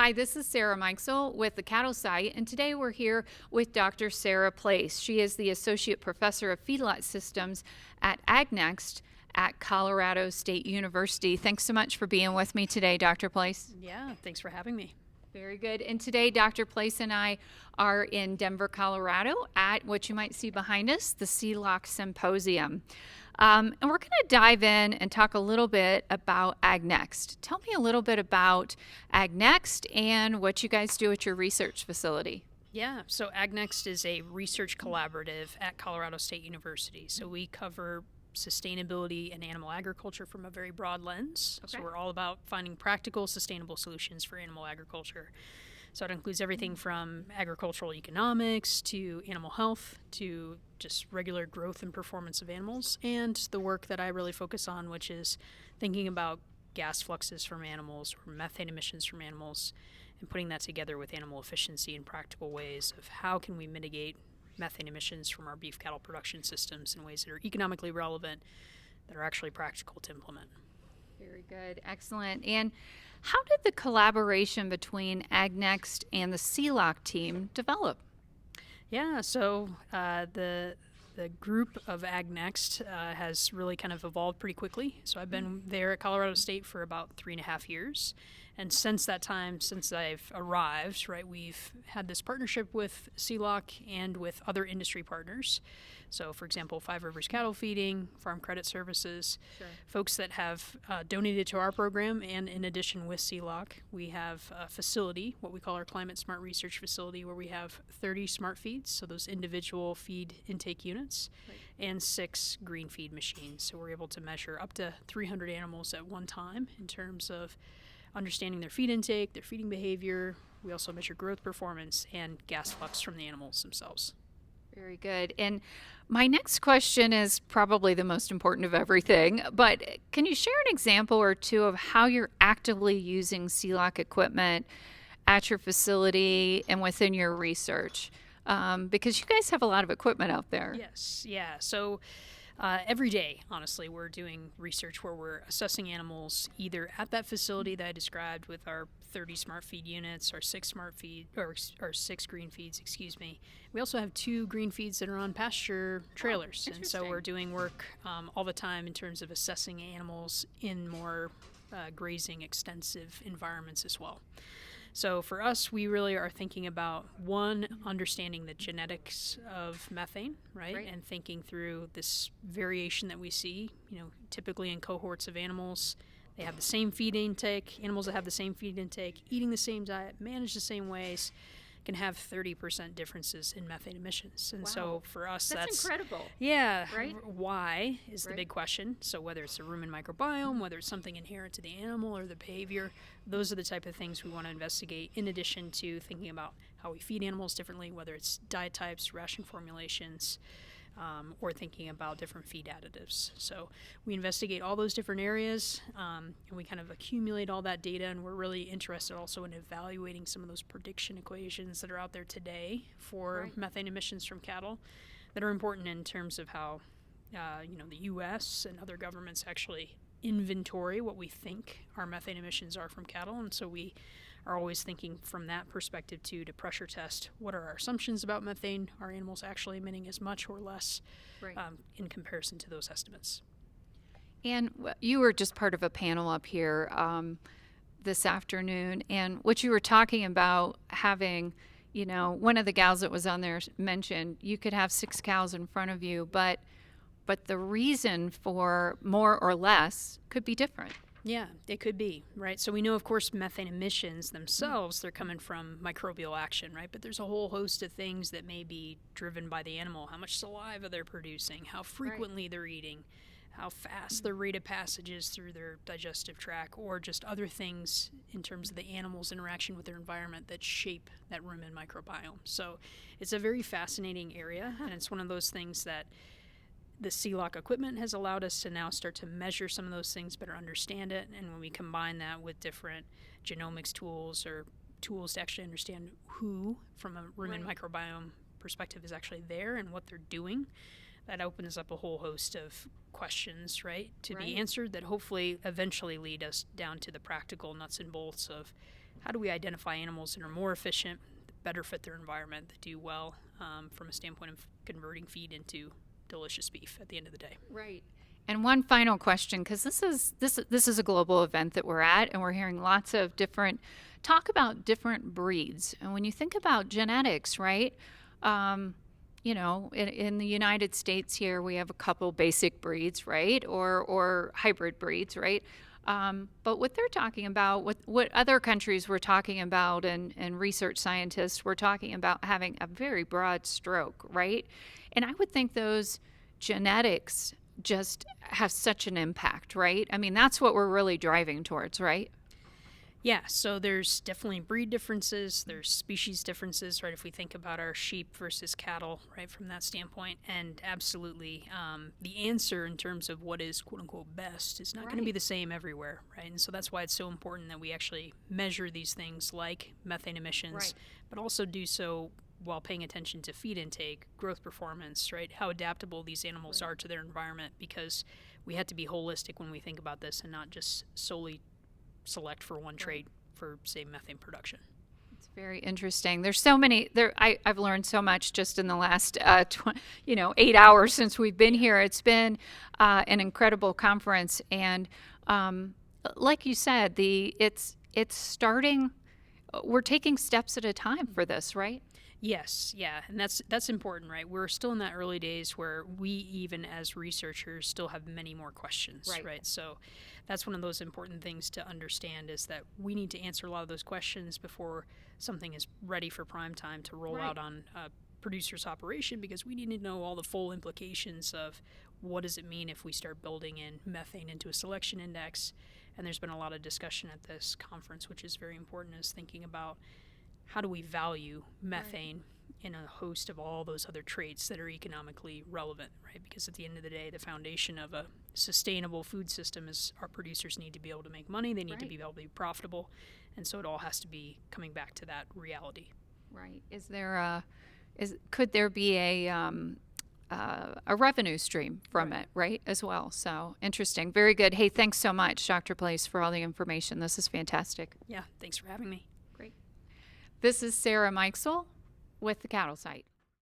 Hi, this is Sara Meixel with the Cattle Site, and today we're here with Dr. Sara Place. She is the Associate Professor of Feedlot Systems at AgNext at Colorado State University. Thanks so much for being with me today, Dr. Place. Yeah, thanks for having me. Very good. And today, Dr. Place and I are in Denver, Colorado at what you might see behind us, the C-Lock Symposium. And we're going to dive in and talk a little bit about AgNext. Tell me a little bit about AgNext and what you guys do at your research facility. Yeah, so AgNext is a research collaborative at Colorado State University. So we cover sustainability and animal agriculture from a very broad lens. Okay. So we're all about finding practical, sustainable solutions for animal agriculture. So it includes everything from agricultural economics to animal health to just regular growth and performance of animals, and the work that I really focus on, which is thinking about gas fluxes from animals or methane emissions from animals and putting that together with animal efficiency in practical ways of how can we mitigate methane emissions from our beef cattle production systems in ways that are economically relevant, that are actually practical to implement. Very good. Excellent. And how did the collaboration between AgNext and the C-Lock team develop? Yeah, so the group of AgNext has really kind of evolved pretty quickly. So I've been there at Colorado State for about 3.5 years. And since that time, since I've arrived, right, we've had this partnership with C-Lock and with other industry partners. So, for example, Five Rivers Cattle Feeding, Farm Credit Services, Sure. folks that have donated to our program. And in addition with C-Lock, we have a facility, what we call our Climate Smart Research Facility, where we have 30 smart feeds, so those individual feed intake units, Right. and 6 green feed machines. So we're able to measure up to 300 animals at one time in terms of understanding their feed intake, their feeding behavior. We also measure growth performance and gas flux from the animals themselves. Very good. And my next question is probably the most important of everything, but can you share an example or two of how you're actively using C-Lock equipment at your facility and within your research? Because you guys have a lot of equipment out there. Yes, yeah. So every day, honestly, we're doing research where we're assessing animals either at that facility that I described with our 30 smart feed units, our 6 smart feed, or our 6 green feeds, excuse me. We also have 2 green feeds that are on pasture trailers. And so we're doing work all the time in terms of assessing animals in more grazing extensive environments as well. So for us, we really are thinking about, one, understanding the genetics of methane, right? And thinking through this variation that we see, typically in cohorts of animals. They have the same feed intake. Animals that have the same feed intake, eating the same diet, managed the same ways, can have 30% differences in methane emissions. And so for us, that's incredible. Yeah. Right? Why is the big question. So whether it's a rumen microbiome, whether it's something inherent to the animal or the behavior, those are the type of things we want to investigate in addition to thinking about how we feed animals differently, whether it's diet types, ration formulations, or thinking about different feed additives. So we investigate all those different areas, and we kind of accumulate all that data, and we're really interested also in evaluating some of those prediction equations that are out there today for methane emissions from cattle that are important in terms of how the U.S. and other governments actually inventory what we think our methane emissions are from cattle. And so we are always thinking from that perspective too, to pressure test what are our assumptions about methane, are animals actually emitting as much or less in comparison to those estimates. And you were just part of a panel up here this afternoon, and what you were talking about having, one of the gals that was on there mentioned you could have 6 cows in front of you, but the reason for more or less could be different. Yeah, it could be, right? So we know, of course, methane emissions themselves, they're coming from microbial action, right? But there's a whole host of things that may be driven by the animal, how much saliva they're producing, how frequently they're eating, how fast their rate of passage is through their digestive tract, or just other things in terms of the animal's interaction with their environment that shape that rumen microbiome. So it's a very fascinating area, and it's one of those things that the C-Lock equipment has allowed us to now start to measure some of those things, better understand it, and when we combine that with different genomics tools or tools to actually understand who, from a rumen microbiome perspective, is actually there and what they're doing, that opens up a whole host of questions, right, to be answered that hopefully eventually lead us down to the practical nuts and bolts of how do we identify animals that are more efficient, that better fit their environment, that do well from a standpoint of converting feed into delicious beef at the end of the day. Right. And one final question, because this is a global event that we're at, and we're hearing lots of talk about different breeds. And when you think about genetics, right? In the United States here, we have a couple basic breeds, right? Or hybrid breeds, right? But what they're talking about, what other countries were talking about, and research scientists were talking about having a very broad stroke, right? And I would think those genetics just have such an impact, right? I mean, that's what we're really driving towards, right? Yeah, so there's definitely breed differences, there's species differences, right? If we think about our sheep versus cattle, right, from that standpoint, and absolutely, the answer in terms of what is quote unquote best is not going to be the same everywhere, right? And so that's why it's so important that we actually measure these things like methane emissions, but also do so while paying attention to feed intake, growth performance, right? How adaptable these animals are to their environment, because we have to be holistic when we think about this and not just solely select for one trait for, say, methane production. It's very interesting. There's so many I've learned so much just in the last 8 hours since we've been here. It's been an incredible conference, and like you said, it's starting. We're taking steps at a time for this, right? Yes, yeah, and that's important, right? We're still in that early days where we, even as researchers, still have many more questions, right? So that's one of those important things to understand, is that we need to answer a lot of those questions before something is ready for prime time to roll out on a producer's operation, because we need to know all the full implications of what does it mean if we start building in methane into a selection index. And there's been a lot of discussion at this conference, which is very important, is thinking about how do we value methane in a host of all those other traits that are economically relevant, right? Because at the end of the day, the foundation of a sustainable food system is our producers need to be able to make money. They need to be able to be profitable. And so it all has to be coming back to that reality. Right. Could there be a revenue stream from it, right, as well? So interesting. Very good. Hey, thanks so much, Dr. Place, for all the information. This is fantastic. Yeah, thanks for having me. Great. This is Sara Meixel with the Cattle Site.